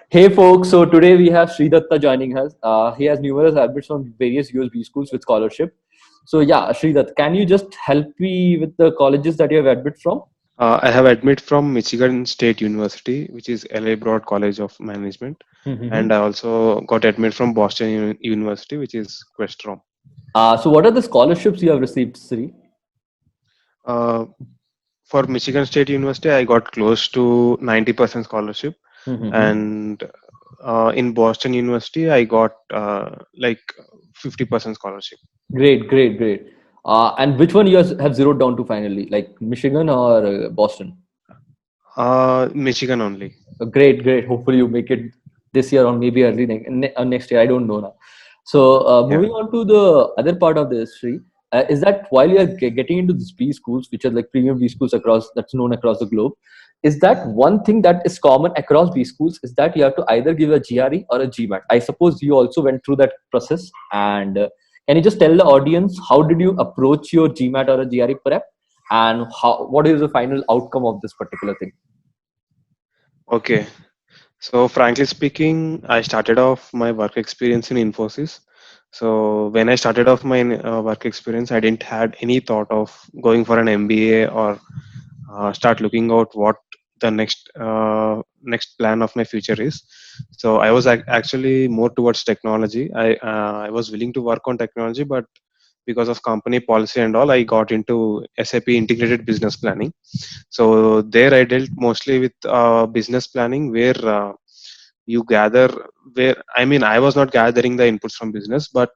Hey folks, so today we have Sridatta joining us. He has numerous admits from various USB schools with scholarship. So yeah, Sridatta, can you just help me with the colleges that you have admit from? I have admit from Michigan State University, which is LA Broad College of Management, Mm-hmm. and I also got admit from Boston University, which is Questrom. So what are the scholarships you have received, Sri? Uh, for Michigan State University, I got close to 90% scholarship, Mm-hmm. and in Boston University, I got like 50% scholarship. Great. And which one you have zeroed down to finally, like Michigan or Boston? Michigan only. Great. Hopefully you make it this year or maybe early next year. I don't know now. So Yeah. moving on to the other part of the history, is that while you are getting into these B schools, which are like premium B schools across that's known across the globe, is that one thing that is common across B schools is that you have to either give a GRE or a GMAT. I suppose you also went through that process. And can you just tell the audience how did you approach your GMAT or a GRE prep, and how what is the final outcome of this particular thing? Okay. So, frankly speaking, I started off my work experience in Infosys. So, when I started off my work experience, I didn't had any thought of going for an MBA or start looking out what the next plan of my future is. So, I was actually more towards technology. I was willing to work on technology, but because of company policy and all, I got into SAP Integrated Business Planning. So there I dealt mostly with business planning, where you gather where I mean I was not gathering the inputs from business, but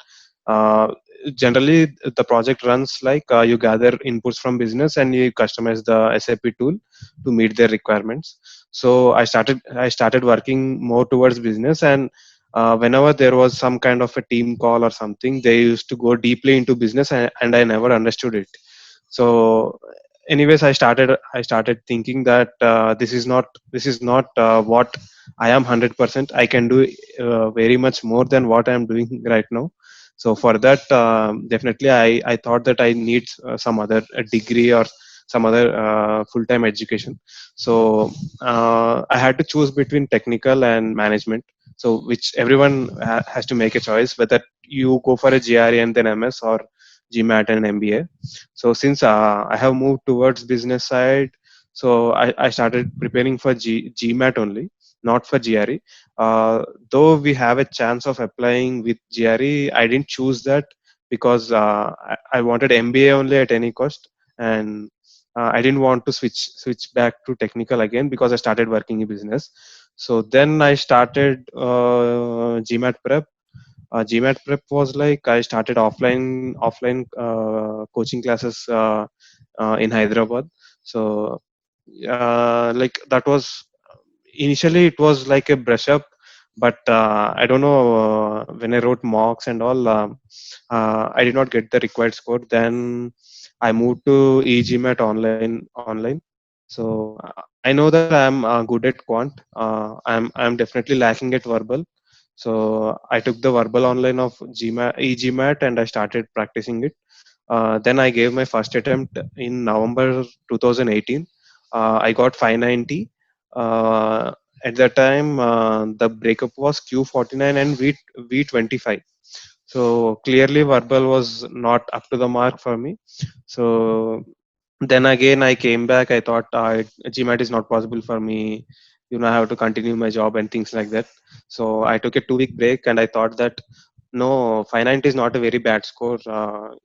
uh, generally the project runs like you gather inputs from business and you customize the SAP tool to meet their requirements. So I started working more towards business, and whenever there was some kind of a team call or something, they used to go deeply into business, and I never understood it. So anyways, I started thinking that this is not what I am 100%. I can do very much more than what I am doing right now. So for that, definitely I thought that I need some other degree or some other full-time education. So I had to choose between technical and management, so which everyone has to make a choice whether you go for a GRE and then MS, or GMAT and MBA. So since I have moved towards business side, so I started preparing for GMAT only, not for GRE. Though we have a chance of applying with GRE, I didn't choose that because I wanted MBA only at any cost, and I didn't want to switch back to technical again because I started working in business. So then I started GMAT prep. GMAT prep was like I started offline coaching classes in Hyderabad. So like that was initially it was like a brush up, but I don't know, when I wrote mocks and all, I did not get the required score. Then I moved to EGMAT online. So I know that I'm good at quant. I'm definitely lacking at verbal. So I took the verbal online of EGMAT, and I started practicing it. Then I gave my first attempt in November 2018. I got 590. Uh, at that time, the breakup was Q49 and V25. So clearly, verbal was not up to the mark for me. So then again, I came back. I thought GMAT is not possible for me. I have to continue my job and things like that. So I took a 2 week break, and I thought that no, 590 is not a very bad score.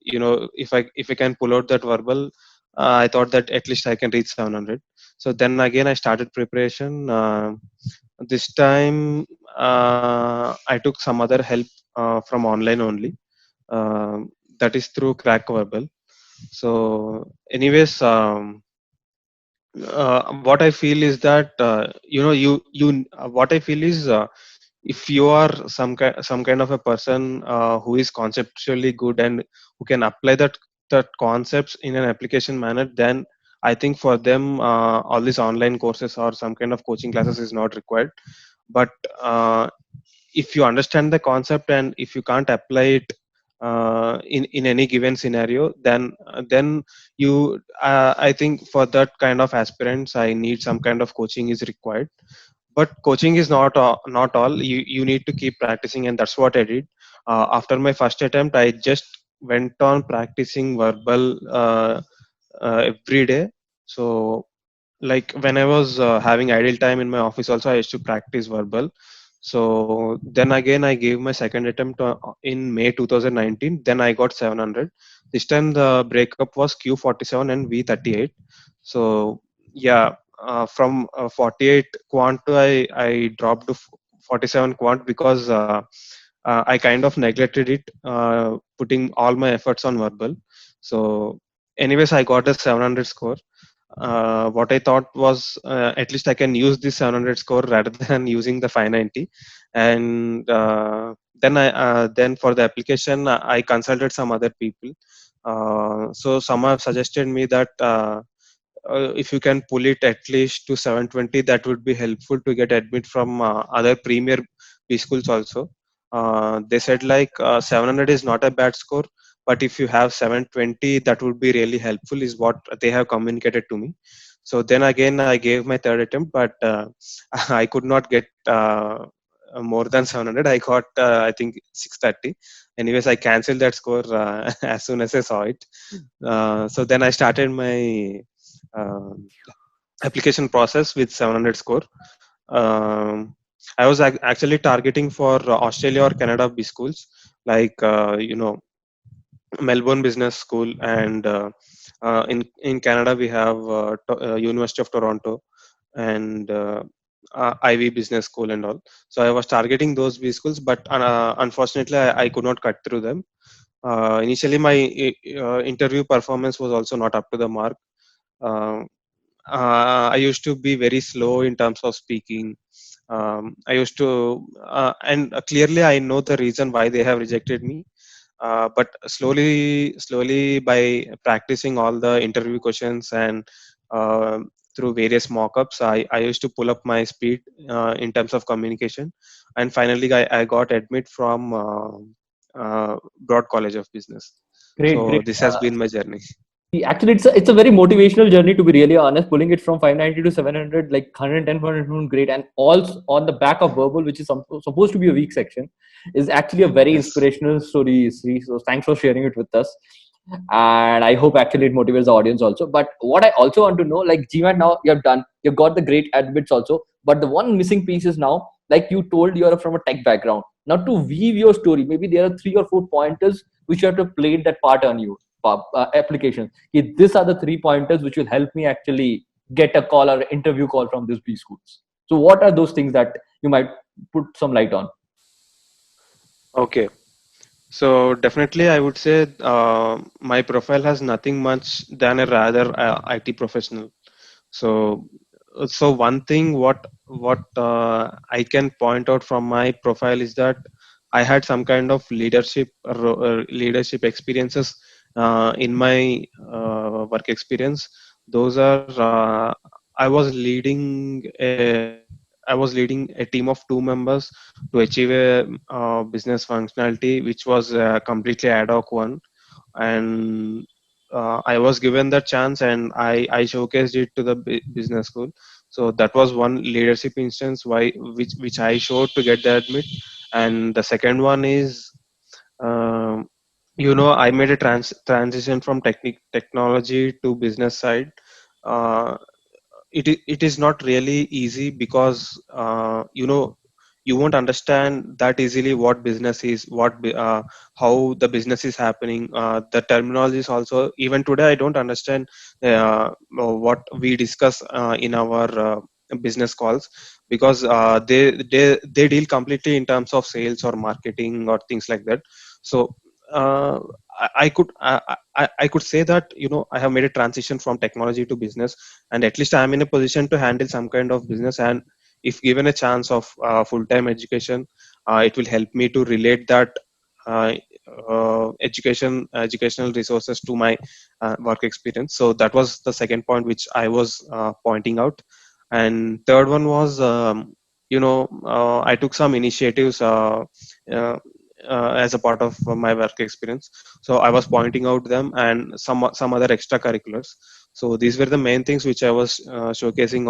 If I can pull out that verbal, I thought that at least I can reach 700. So then again, I started preparation. This time, I took some other help from online only. That is through Crack Verbal. So, anyways, what I feel is that what I feel is, if you are some kind of a person who is conceptually good and who can apply that concepts in an application manner, then I think for them all these online courses or some kind of coaching classes is not required. But if you understand the concept and if you can't apply it in any given scenario, then you I think for that kind of aspirants I need some kind of coaching is required. but coaching is not all. You need to keep practicing, and that's what I did. After my first attempt, I just went on practicing verbal every day. So like when I was having idle time in my office also, I used to practice verbal. So then again I gave my second attempt in May 2019. Then I got 700. This time the breakup was Q47 and V38. So yeah, from 48 quant to I dropped to 47 quant because I kind of neglected it, putting all my efforts on verbal. So anyways, I got a 700 score. What I thought was at least I can use this 700 score rather than using the 590. And then for the application, I consulted some other people. So some have suggested me that if you can pull it at least to 720, that would be helpful to get admit from other premier B schools also. They said like 700 is not a bad score, but if you have 720, that would be really helpful, is what they have communicated to me. So then again I gave my third attempt, but I could not get more than 700. I got I think 630. Anyways, I canceled that score as soon as I saw it. So then I started my um, application process with 700 score. um, I was actually targeting for Australia or Canada B schools, like Melbourne Business School, and in Canada we have University of Toronto and Ivy Business School and all. So I was targeting those B schools, but unfortunately I could not cut through them. Initially, my interview performance was also not up to the mark. Uh, I used to be very slow in terms of speaking. I used to, and clearly I know the reason why they have rejected me. But slowly by practicing all the interview questions and uh, through various mock-ups, I used to pull up my speed in terms of communication, and finally I got admit from Broad College of Business. Great, So great. this has been my journey. Actually, it's a very motivational journey, to be really honest. Pulling it from 590 to 700, like 110, great, and also on the back of verbal, which is supposed to be a weak section, is actually a very Yes. inspirational story, Sri. So thanks for sharing it with us, and I hope actually it motivates the audience also. But what I also want to know, like GMAT, now you have done, you've got the great admits also, but the one missing piece is now, like you told, you are from a tech background. Now to weave your story, maybe there are 3 or 4 pointers which you have to play that part on you application. These are the 3 pointers which will help me actually get a call or interview call from these B schools. So what are those things that you might put some light on? Okay. So definitely, I would say my profile has nothing much than a rather IT professional. So, so one thing what I can point out from my profile is that I had some kind of leadership experiences in my work experience. Those are I was leading a team of 2 members to achieve a business functionality which was completely ad hoc one, and I was given that chance and I showcased it to the business school. So that was one leadership instance which I showed to get the admit. And the second one is, um, I made a transition from technology to business side. Uh, it is not really easy because you won't understand that easily what business is, how the business is happening. The terminology is also, even today I don't understand what we discuss in our business calls, because they deal completely in terms of sales or marketing or things like that. So uh, I could say that I have made a transition from technology to business, and at least I'm in a position to handle some kind of business. And if given a chance of full-time education, it will help me to relate that uh, educational resources to my work experience. So that was the second point which I was pointing out. And third one was, I took some initiatives uh, as a part of my work experience. So I was pointing out them and some other extracurriculars. So these were the main things which I was showcasing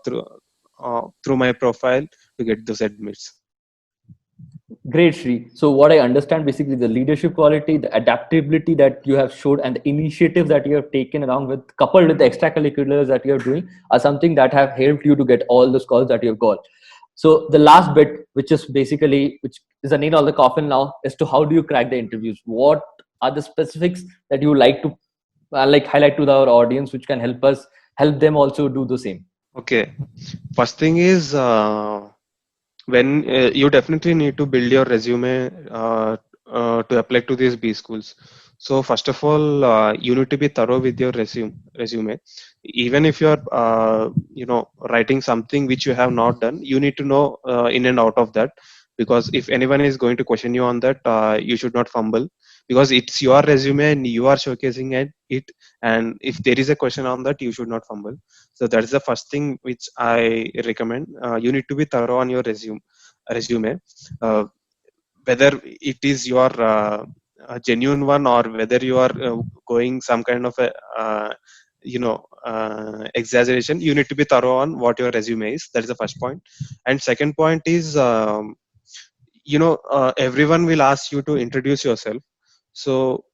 through through my profile to get those admits. Great, Shri. So what I understand, basically the leadership quality, the adaptability that you have showed, and the initiative that you have taken along with, coupled with the extracurriculars that you're doing, are something that have helped you to get all the scores that you've got. So the last bit, which is the nail on the coffin now, is to how do you crack the interviews? What are the specifics that you like to highlight to our audience, which can help them also do the same? Okay, first thing is when you definitely need to build your resume to apply to these B schools. So first of all, you need to be thorough with your resume. Even if you're writing something which you have not done, you need to know in and out of that, because if anyone is going to question you on that, you should not fumble, because it's your resume and you are showcasing it, and if there is a question on that, you should not fumble. So that is the first thing which I recommend. You need to be thorough on your resume, uh, whether it is your a genuine one, or whether you are going some kind of a exaggeration. You need to be thorough on what your resume is. That is the first point. And second point is, everyone will ask you to introduce yourself. So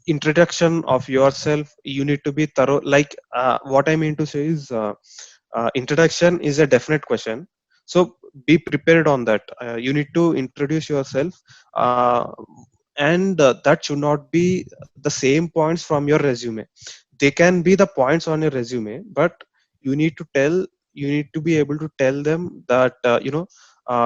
introduction of yourself, you need to be thorough. Like what I mean to say is, introduction is a definite question, so be prepared on that. You need to introduce yourself, and that should not be the same points from your resume. They can be the points on your resume, but you need to tell, you need to be able to tell them that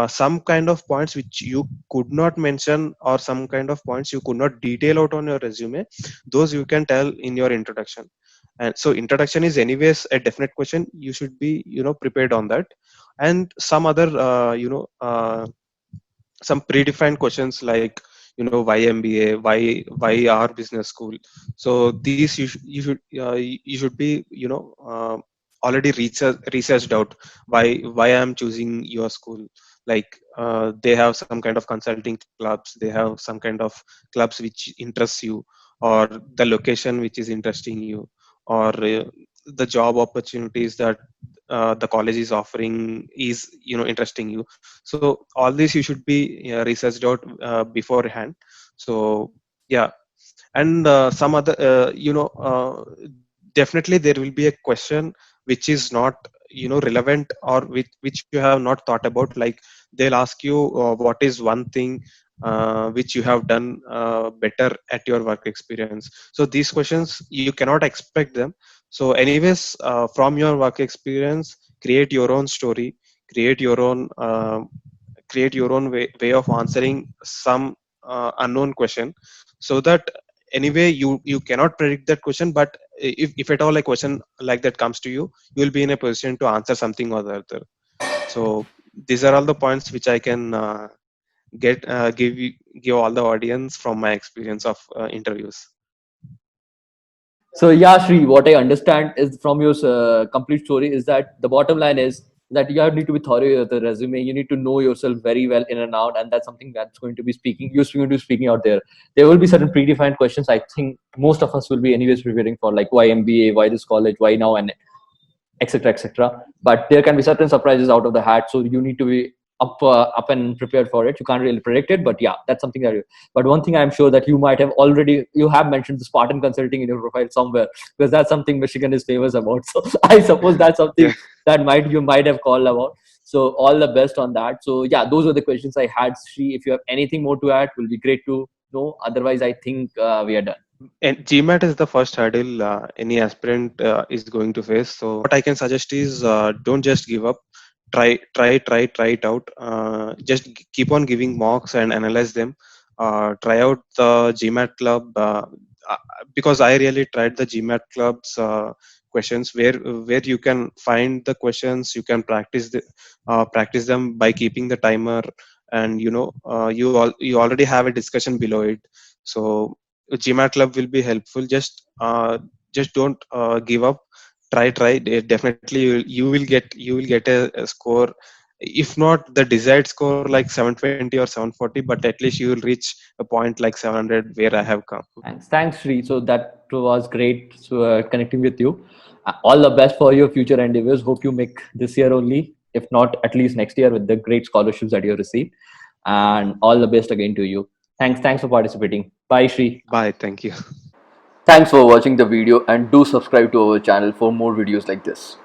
some kind of points which you could not mention, or some kind of points you could not detail out on your resume, those you can tell in your introduction. And so introduction is anyways a definite question. You should be prepared on that. And some other some predefined questions, like why MBA, why our business school. So these you should be already researched out. Why I'm choosing your school. Like they have some kind of consulting clubs, they have some kind of clubs which interests you, or the location which is interesting you, or the job opportunities that the college is offering is interesting you. So all this you should be researched out beforehand. So yeah. And some other definitely there will be a question which is not relevant, or which you have not thought about. Like they'll ask you, what is one thing which you have done better at your work experience. So these questions you cannot expect them. So anyways, from your work experience, create your own story, create your own way of answering some unknown question, so that anyway you cannot predict that question, but if at all a question like that comes to you, you will be in a position to answer something or the other. So these are all the points which I can give all the audience from my experience of interviews. So yeah, Shri, what I understand is from your complete story is that the bottom line is that you need to be thorough with the resume. You need to know yourself very well in and out, and that's something that's going to be you're going to be speaking out there. There will be certain predefined questions. I think most of us will be anyways preparing for, like why MBA, why this college, why now, and etc. etc. But there can be certain surprises out of the hat, so you need to be up and prepared for it. You can't really predict it, but yeah, that's something that but one thing I'm sure that you have mentioned the Spartan Consulting in your profile somewhere, because that's something Michigan is famous about. So I suppose that's something Yeah. that you might have called about. So all the best on that. So yeah, those were the questions I had, Sri. If you have anything more to add, will be great to know. Otherwise, I think we are done. And GMAT is the first hurdle any aspirant is going to face. So what I can suggest is, don't just give up. Try it out. Just keep on giving mocks and analyze them. Try out the GMAT club, uh, because I really tried the GMAT clubs questions, where you can find the questions, you can practice them by keeping the timer, and you already have a discussion below it. So GMAT club will be helpful. Just don't give up. Try. Definitely you will get a score, if not the desired score like 720 or 740, but at least you will reach a point like 700 where I have come. Thanks, Sri. So that was great. So connecting with you. All the best for your future endeavors. Hope you make this year only, if not at least next year, with the great scholarships that you received. And all the best again to you. Thanks for participating. Bye, Shri. Bye. Thank you. Thanks for watching the video and do subscribe to our channel for more videos like this.